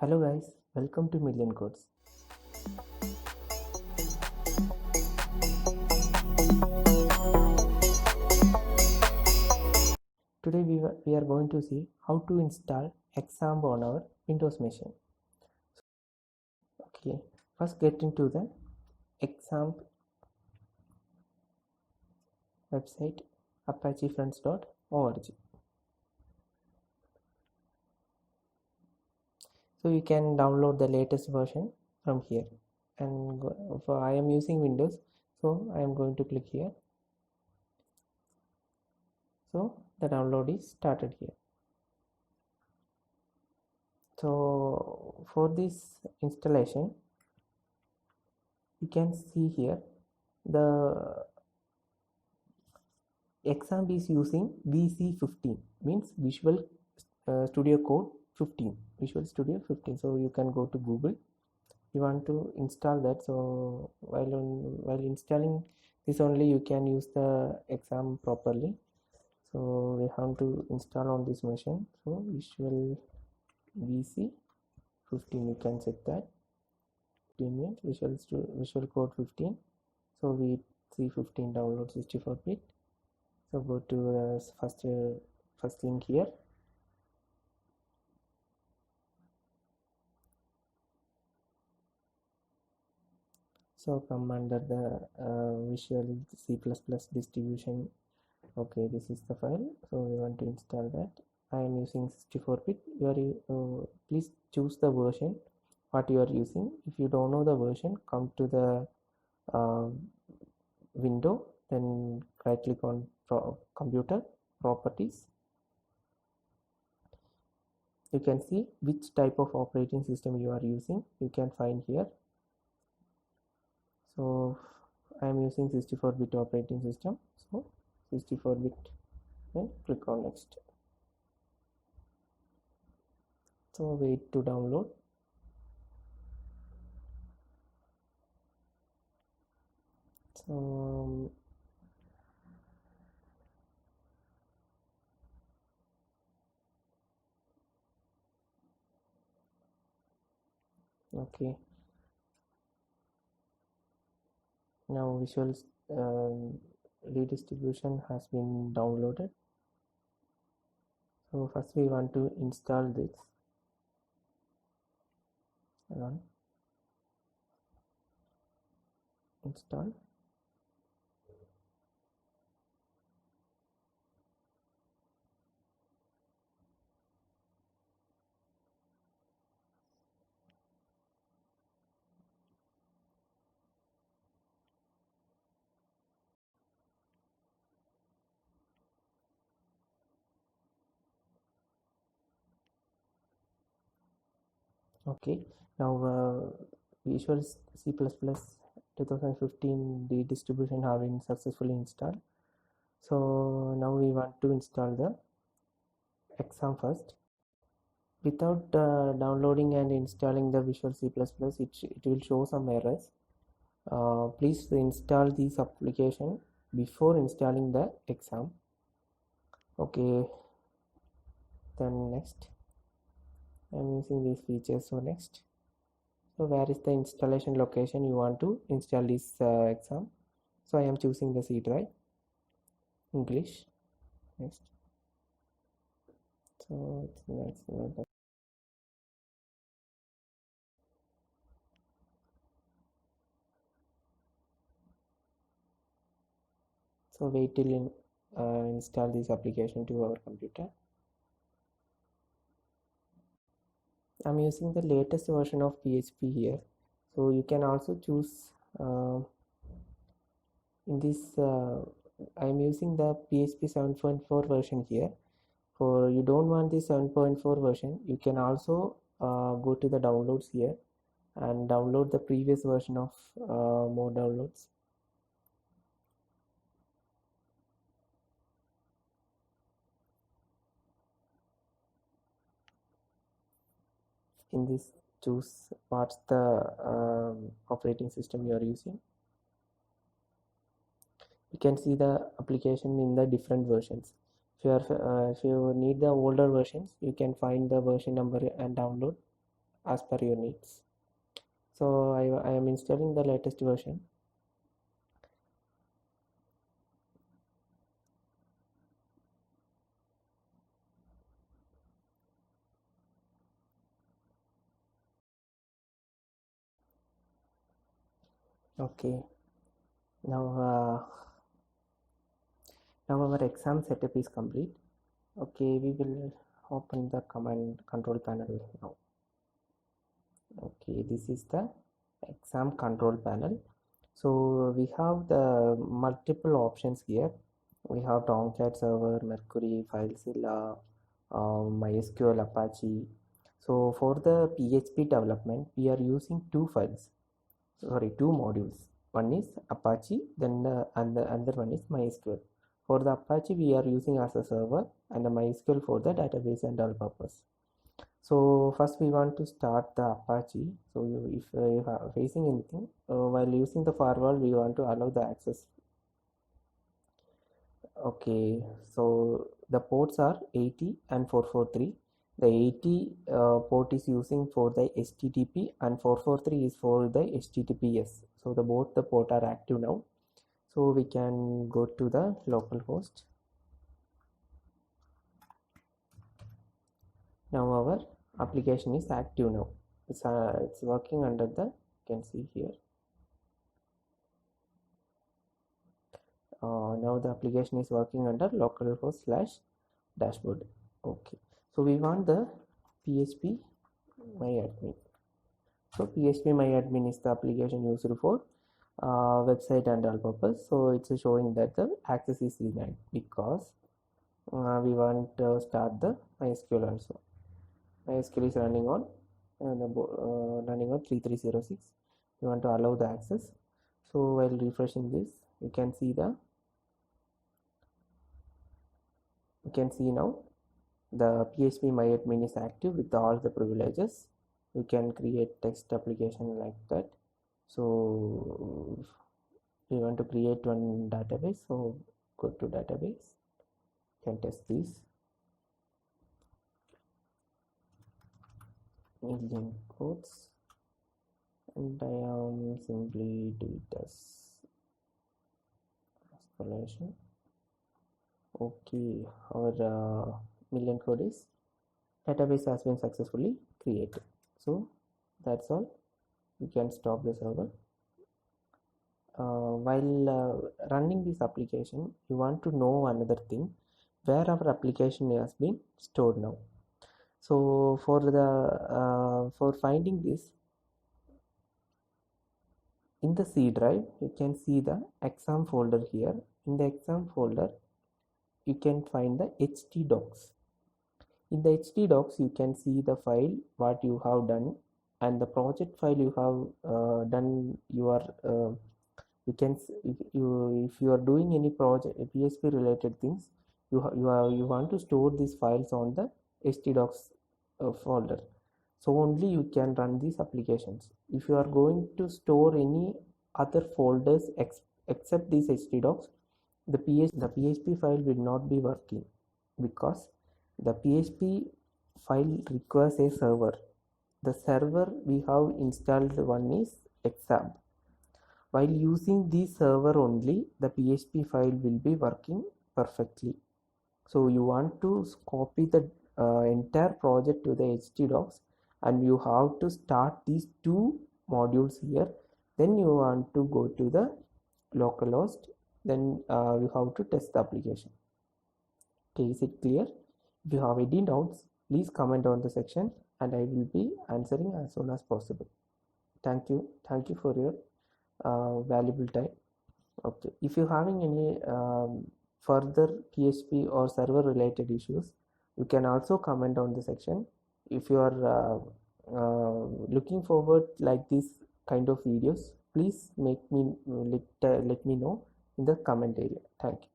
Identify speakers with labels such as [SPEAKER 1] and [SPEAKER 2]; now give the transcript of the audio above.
[SPEAKER 1] Hello guys, welcome to Million Codes. Today we are going to see how to install XAMPP on our Windows machine. Okay, first get into the XAMPP website apachefriends.org. So you can download the latest version from here. And I am using Windows, so I am going to click here. So the download is started here. So for this installation, you can see here the XAMPP is using VC15, means Visual Studio Code 15, Visual Studio 15. So you can go to Google. You want to install that. So while installing this only, you can use the XAMPP properly. So we have to install on this machine. So Visual VC 15, you can set that. 15 means Visual Code 15. So VC15 download 64-bit. So go to first link here. So come under the Visual C++ distribution. Okay, this is the file. So we want to install that. I am using 64-bit. Please choose the version what you are using. If you don't know the version, come to the window, then right click on computer properties. You can see which type of operating system you are using. You can find here. So I am using 64-bit operating system. So 64-bit, then click on next. So wait to download. So okay, now Visual redistribution has been downloaded. So first we want to install this. Run, install. Okay, now Visual C++ 2015 redistribution have been successfully installed. So now we want to install the XAMPP first. Without downloading and installing the Visual C++, it will show some errors. Please install this application before installing the XAMPP. Okay, then next. I'm using these features. So next, so where is the installation location you want to install this XAMPP? So I am choosing the C drive, English. Next, so next. So wait till install this application to our computer. I'm using the latest version of PHP here. So you can also choose in this. I'm using the PHP 7.4 version here. For you don't want the 7.4 version, you can also go to the downloads here and download the previous version of more downloads. In this, choose what's the operating system you are using. You can see the application in the different versions. If you need the older versions, you can find the version number and download. as per your needs. So I am installing the latest version. Okay, now now our exam setup is complete. Okay, we will open the command control panel now. Okay, this is the exam control panel. So we have the multiple options here. We have Tomcat server, Mercury, FileZilla, MySQL, Apache. So for the PHP development, we are using two modules. One is Apache, then and the other one is MySQL. For the Apache, we are using as a server, and the MySQL for the database and all purpose. So first we want to start the Apache. So if you are facing anything while using the firewall, we want to allow the access. Okay, so the ports are 80 and 443. The 80 port is using for the HTTP and 443 is for the HTTPS. So both the port are active now. So we can go to the localhost. Now our application is active now. It's working under the, you can see here. Now the application is working under localhost/dashboard. Okay, so we want the PHP myadmin. So PHP myadmin is the application used for website and all purpose. So it's showing that the access is denied because we want to start the MySQL also. MySQL is running on 3306. We want to allow the access. So while refreshing this, you can see now the PHP myadmin is active with all the privileges. You can create text application like that. So we want to create one database, so go to database, you can test this. Million quotes, and I am simply do it as installation. Okay, our million code is database has been successfully created. So that's all. You can stop the server. While running this application, you want to know another thing, where our application has been stored now. So for finding this, in the C drive, you can see the exam folder here. In the exam folder, you can find the htdocs. In the htdocs, you can see the file what you have done and the project file you have done. You can if you are doing any project PHP related things, you want to store these files on the htdocs folder. So only you can run these applications. If you are going to store any other folders except these htdocs, the PHP file will not be working because the PHP file requires a server. The server we have installed one is Exab. While using the server only, the PHP file will be working perfectly. So you want to copy the entire project to the htdocs, and you have to start these two modules here. Then you want to go to the localhost. Then you have to test the application. Okay, is it clear? If you have any doubts, please comment on the section and I will be answering as soon as possible. Thank you for your valuable time. Okay, if you're having any further PHP or server related issues, you can also comment on the section. If you are looking forward like this kind of videos, please let me know in the comment area. Thank you.